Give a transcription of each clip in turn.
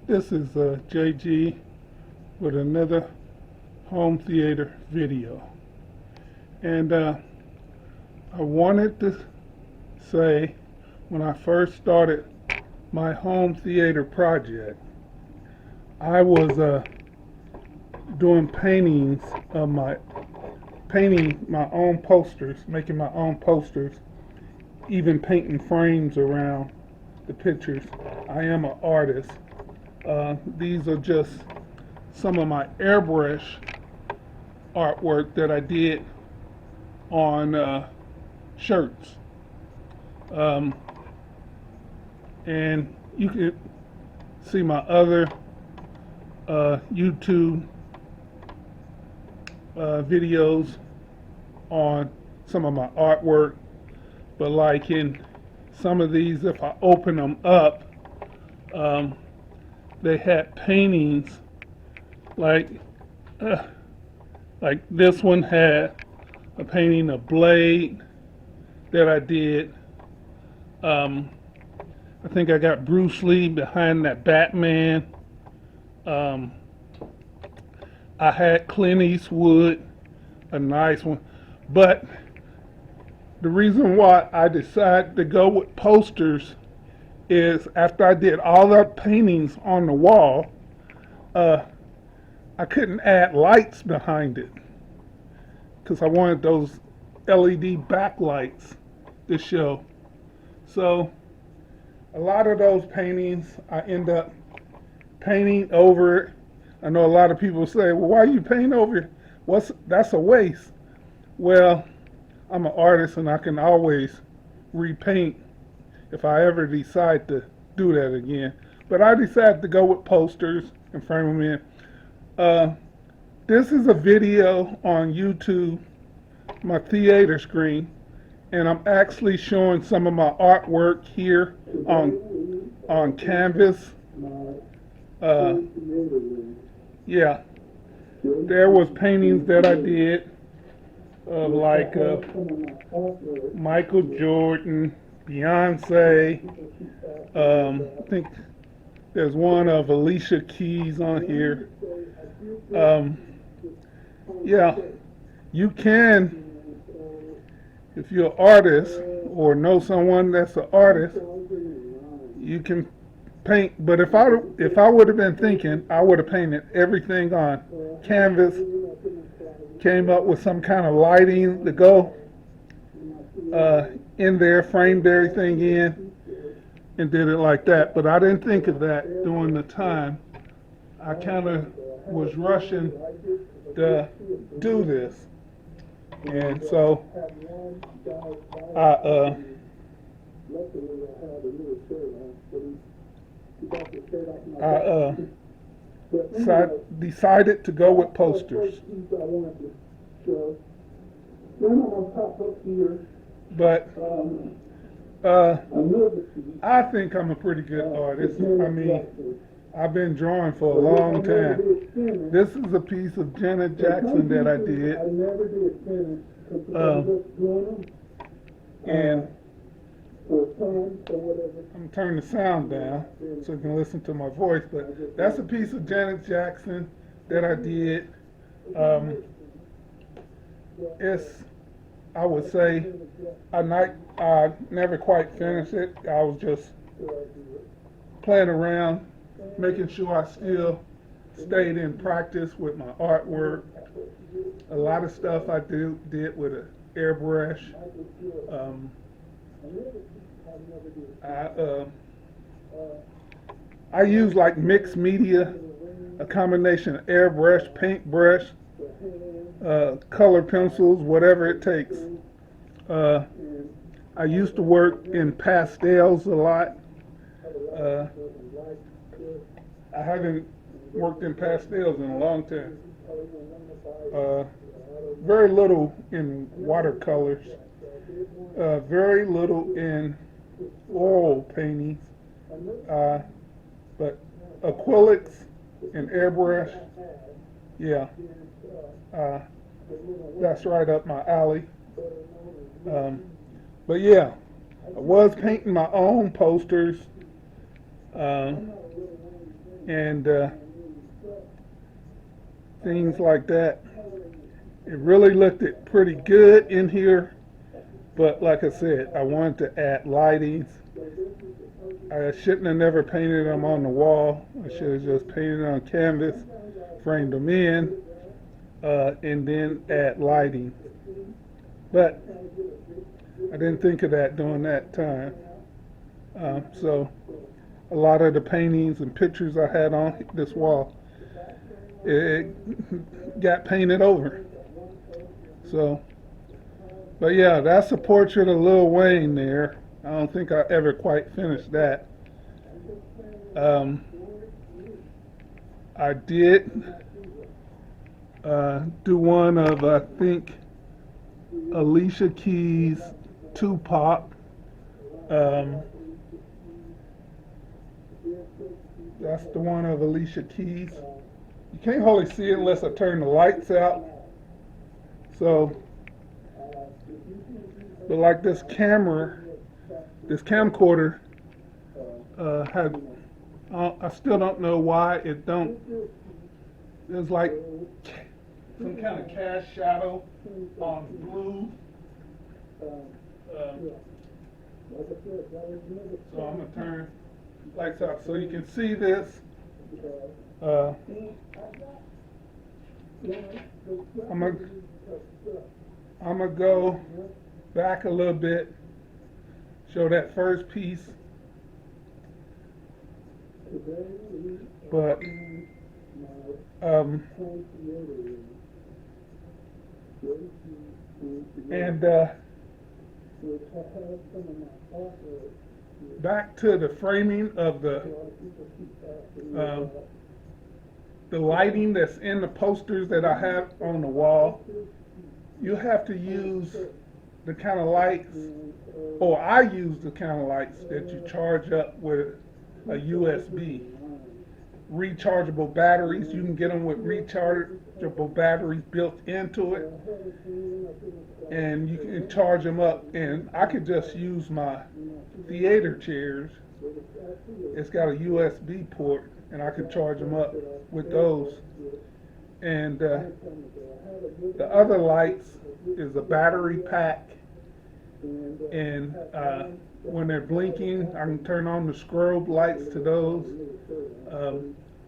This is JG with another home theater video. And I wanted to say, when I first started my home theater project, I was doing painting my own posters, making my own posters, even painting frames around the pictures. I am an artist. These are just some of my airbrush artwork that I did on shirts. And you can see my other YouTube videos on some of my artwork. But like in some of these, if I open them up, they had paintings like this one had a painting of Blade that I did. I think I got Bruce Lee behind that Batman. I had Clint Eastwood, a nice one. But the reason why I decided to go with posters is after I did all the paintings on the wall, I couldn't add lights behind it because I wanted those LED backlights to show. So a lot of those paintings I end up painting over it. I know a lot of people say, well, why you paint over it? That's a waste. Well, I'm an artist and I can always repaint if I ever decide to do that again. But I decided to go with posters and frame them in. This is a video on YouTube, my theater screen, and I'm actually showing some of my artwork here on canvas. Yeah, there was paintings that I did of like Michael Jordan, Beyonce. I think there's one of Alicia Keys on here. Yeah, you can, if you're an artist or know someone that's an artist, you can paint. But if I would have been thinking, I would have painted everything on canvas, came up with some kind of lighting to go in there, framed everything in, and did it like that. But I didn't think of that during the time. I kind of was rushing to do this, and so I decided to go with posters. But I think I'm a pretty good artist. I mean, I've been drawing for a long time. This is a piece of Janet Jackson that I did. And I'm turning the sound down so you can listen to my voice. But that's a piece of Janet Jackson that I did. I would say, I never quite finished it. I was just playing around, making sure I still stayed in practice with my artwork. A lot of stuff I did with an airbrush. I use like mixed media, a combination of airbrush, paintbrush, color pencils, whatever it takes. I used to work in pastels a lot. I haven't worked in pastels in a long time. Very little in watercolors. Very little in oil paintings. But acrylics and airbrush, yeah. That's right up my alley. But yeah, I was painting my own posters. and things like that. It really looked it pretty good in here, but like I said, I wanted to add lightings. I shouldn't have never painted them on the wall. I should have just painted on canvas, framed them in, and then add lighting. But I didn't think of that during that time. So a lot of the paintings and pictures I had on this wall, it got painted over. So, but yeah, that's a portrait of Lil Wayne there. I don't think I ever quite finished that. I did do one of, I think, Alicia Keys' Tupac. That's the one of Alicia Keys. You can't hardly see it unless I turn the lights out. So, but like this camcorder had, I still don't know why it don't, there's like some kind of cast shadow on blue. So I'm going to turn lights out so you can see this. I'm gonna go back a little bit, show that first piece, but and back to the framing of the lighting that's in the posters that I have on the wall. You have to use the kind of lights, or I use the kind of lights that you charge up with a USB. Rechargeable batteries, you can get them with rechargeable batteries built into it, and you can charge them up. And I could just use my theater chairs. It's got a USB port, and I can charge them up with those. And the other lights is a battery pack, and when they're blinking, I can turn on the strobe lights to those.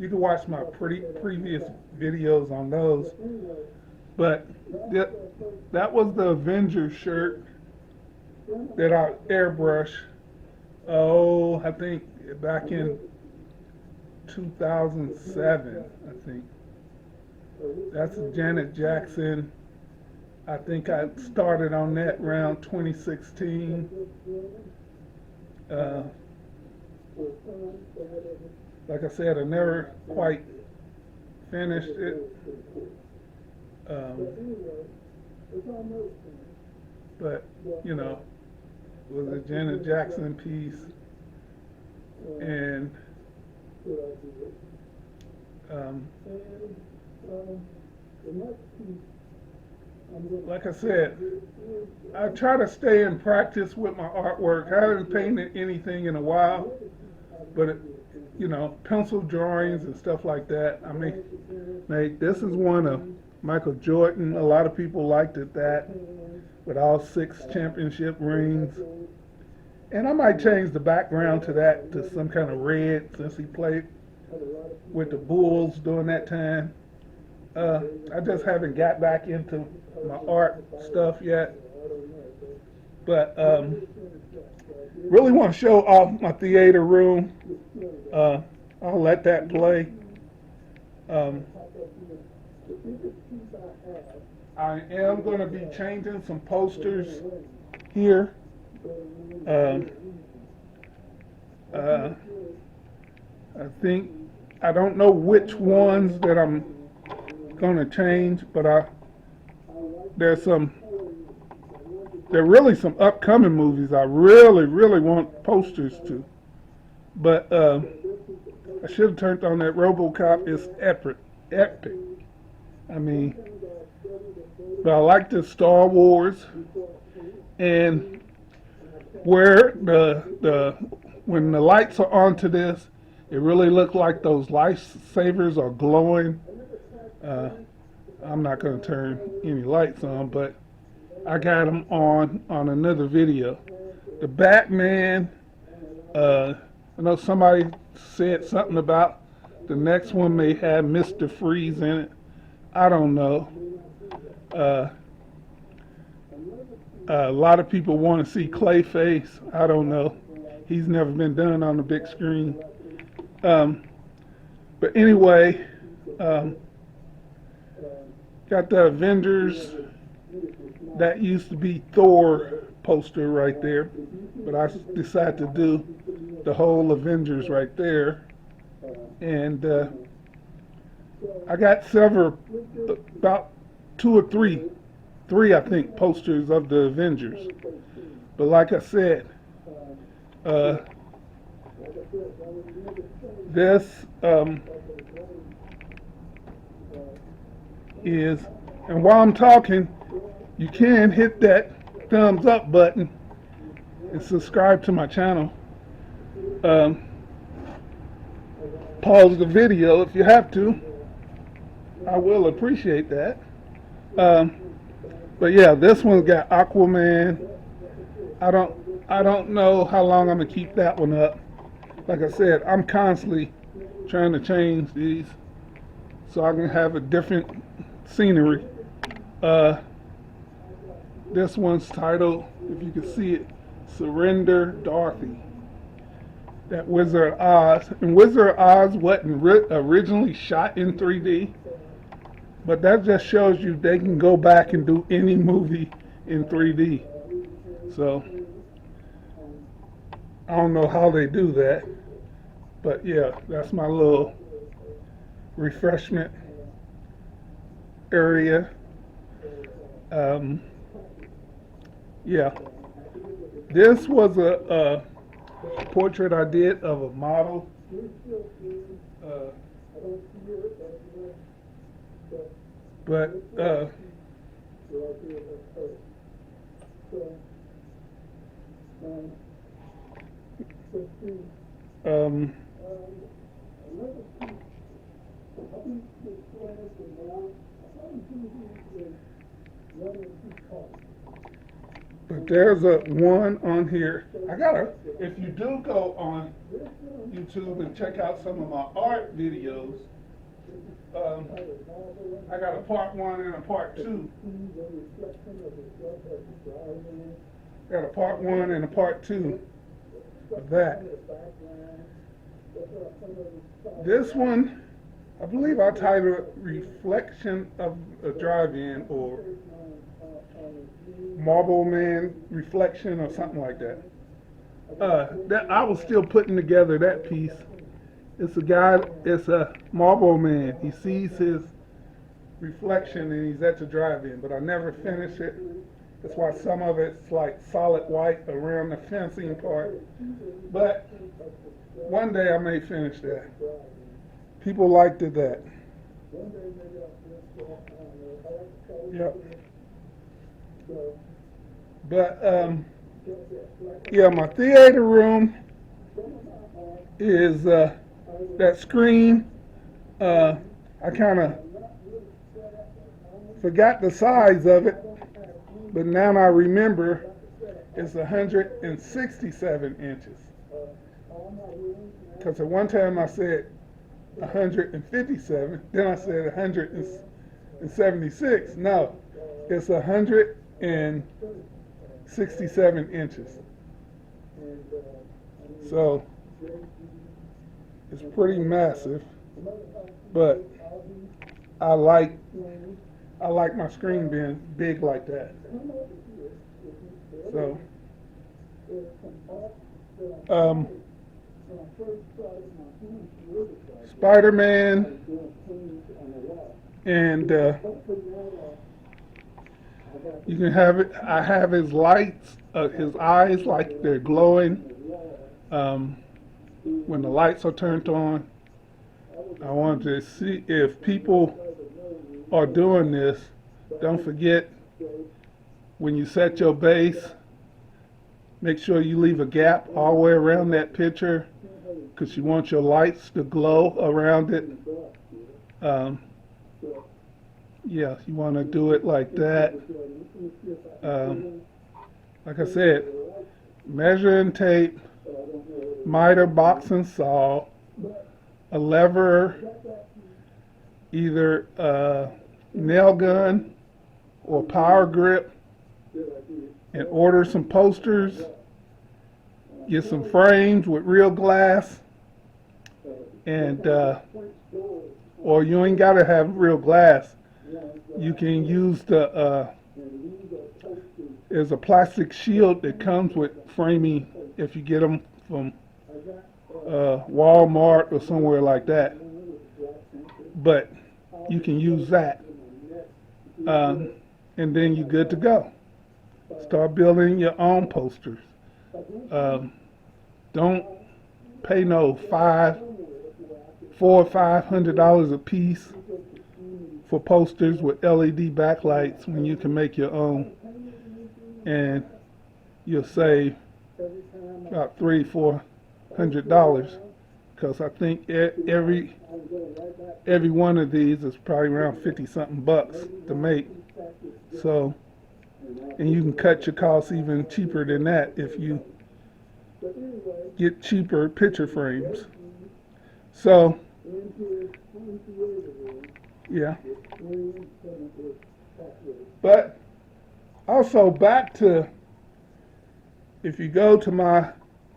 You can watch my previous videos on those. But that was the Avengers shirt that I airbrushed. I think back in 2007, I think. That's Janet Jackson. I think I started on that around 2016. Like I said, I never quite finished it. But, you know, it was a Janet Jackson piece. And like I said, I try to stay in practice with my artwork. I haven't painted anything in a while, but you know, pencil drawings and stuff like that. I make this is one of Michael Jordan. A lot of people liked it, that with all 6 championship rings. And I might change the background to that to some kind of red, since he played with the Bulls during that time. I just haven't got back into my art stuff yet. But really want to show off my theater room. I'll let that play. I am going to be changing some posters here. I think, I don't know which ones that I'm going to change, but there are really some upcoming movies I really want posters to. But I should have turned on that RoboCop. It's epic. I mean, but I like the Star Wars, and where when the lights are onto this, It really looked like those lifesavers are glowing. Uh, I'm not going to turn any lights on, but I got them on another video. The Batman, I know somebody said something about the next one may have Mr. Freeze in it. I don't know. Uh, a lot of people want to see Clayface. I don't know. He's never been done on the big screen. But anyway, got the Avengers. That used to be Thor poster right there. But I decided to do the whole Avengers right there. And I got several, about two or three I think, posters of the Avengers. But like I said, this is, and while I'm talking, you can hit that thumbs up button and subscribe to my channel. Pause the video if you have to. I will appreciate that. But yeah, this one's got Aquaman. I don't know how long I'm gonna keep that one up. Like I said, I'm constantly trying to change these so I can have a different scenery. This one's titled, if you can see it, Surrender Dorothy. That Wizard of Oz. And Wizard of Oz wasn't originally shot in 3D. But that just shows you they can go back and do any movie in 3D. So, I don't know how they do that. But yeah, that's my little refreshment area. Yeah. This was a portrait I did of a model. But but there's a one on here. If you do go on YouTube and check out some of my art videos, I got a part 1 and a part 2. Got a part 1 and a part 2 of that. This one, I believe I titled it Reflection of a Drive-In or Marble Man Reflection or something like that. That I was still putting together that piece. It's a Marble Man. He sees his reflection and he's at the drive-in, but I never finished it. That's why some of it's like solid white around the fencing part. But one day I may finish that. People liked it that. Yep. But yeah, my theater room is that screen. I kind of forgot the size of it, but now I remember it's 167 inches. Because at one time I said 157, then I said 176. No, it's 167 inches. So it's pretty massive, but I like my screen being big like that. So Spider-Man, and you can have it. I have his lights, his eyes like they're glowing when the lights are turned on. I wanted to see if people are doing this. Don't forget, when you set your base, make sure you leave a gap all the way around that picture because you want your lights to glow around it. Um, yeah, you want to do it like that. Um, like I said, measuring tape, miter, box and saw, a lever, either a nail gun or power grip, and order some posters, get some frames with real glass, and or you ain't gotta have real glass. You can use there's a plastic shield that comes with framing if you get them from Walmart or somewhere like that. But you can use that, and then you're good to go. Start building your own posters. Um, don't pay no $400-500 a piece for posters with LED backlights when you can make your own, and you'll save about $300-400, because I think every one of these is probably around 50 something bucks to make. So, and you can cut your costs even cheaper than that if you get cheaper picture frames. So, yeah. But also back to, if you go to my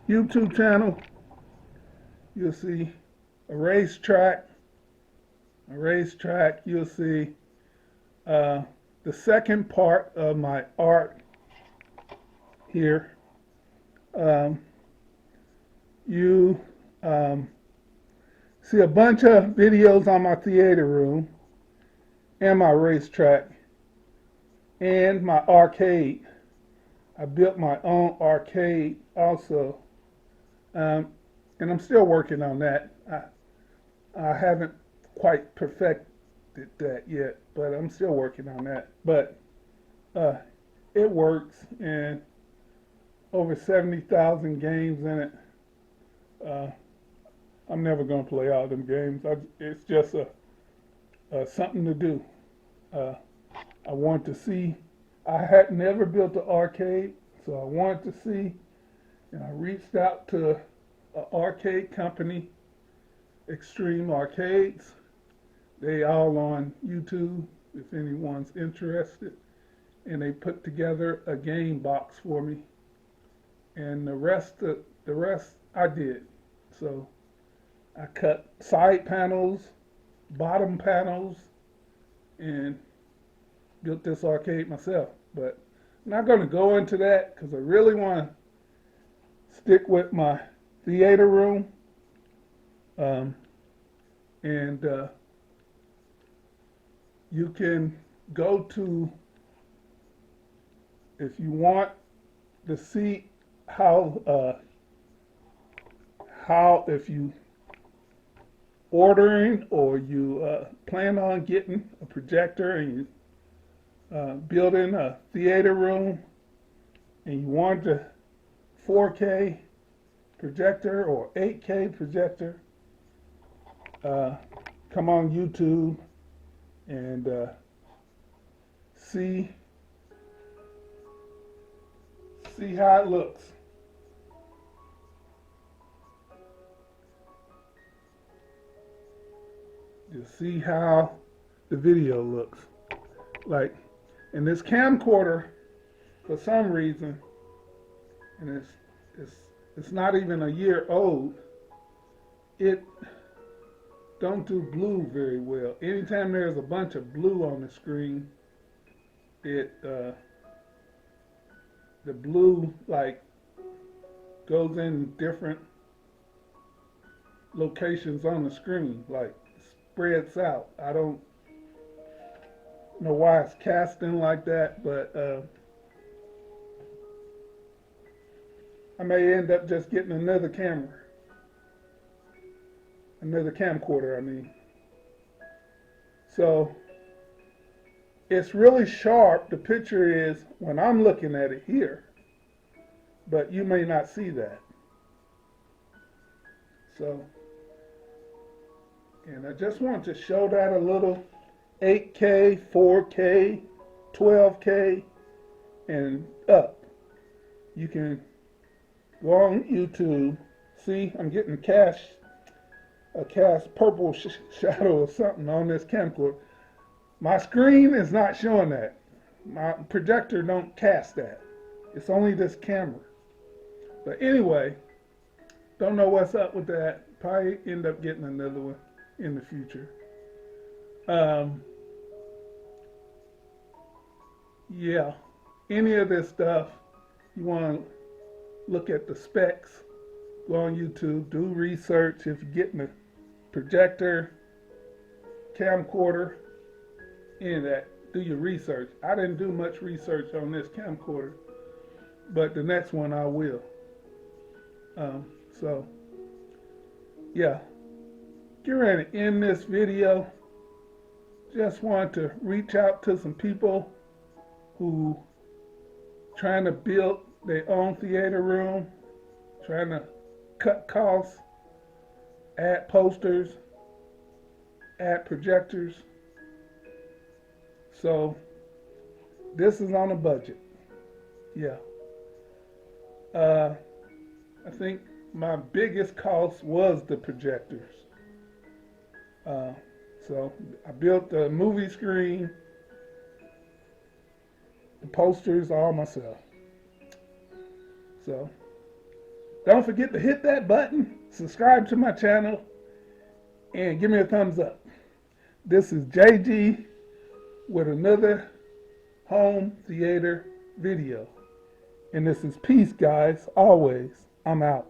YouTube channel, you'll see a racetrack. You'll see the second part of my art here. You see a bunch of videos on my theater room and my racetrack and my arcade. I built my own arcade also, and I'm still working on that. I haven't quite perfected that yet, but I'm still working on that. But it works, and over 70,000 games in it. I'm never going to play all them games. It's just something to do. I want to see. I had never built an arcade, so I wanted to see, and I reached out to an arcade company, Extreme Arcades. They all on YouTube if anyone's interested, and they put together a game box for me, and the rest I did. So I cut side panels, bottom panels, and built this arcade myself. But I'm not going to go into that because I really want to stick with my theater room. And you can go to, if you want to see how if you ordering or you plan on getting a projector and you building a theater room and you want a 4K projector or 8K projector, come on YouTube and see how it looks. You see how the video looks like. And this camcorder, for some reason, and it's not even a year old, it don't do blue very well. Anytime there's a bunch of blue on the screen, the blue like goes in different locations on the screen, like spreads out. I don't know why it's casting like that, but I may end up just getting another camcorder, I mean. So it's really sharp. The picture is when I'm looking at it here, but you may not see that. So, and I just want to show that a little 8K, 4K, 12K, and up. You can go on YouTube. See, I'm getting a cast purple shadow or something on this camcorder. My screen is not showing that. My projector don't cast that. It's only this camera. But anyway, don't know what's up with that. Probably end up getting another one in the future. Yeah, any of this stuff, you want to look at the specs, go on YouTube, do research. If you're getting a projector, camcorder, any of that, do your research. I didn't do much research on this camcorder, but the next one I will. So, yeah, get ready to end this video. Just want to reach out to some people who trying to build their own theater room, trying to cut costs, add posters, add projectors. So this is on a budget. Yeah. I think my biggest cost was the projectors. So I built the movie screen, the posters all myself. So don't forget to hit that button, subscribe to my channel, and give me a thumbs up. This is JG with another home theater video. And this is peace, guys. Always. I'm out.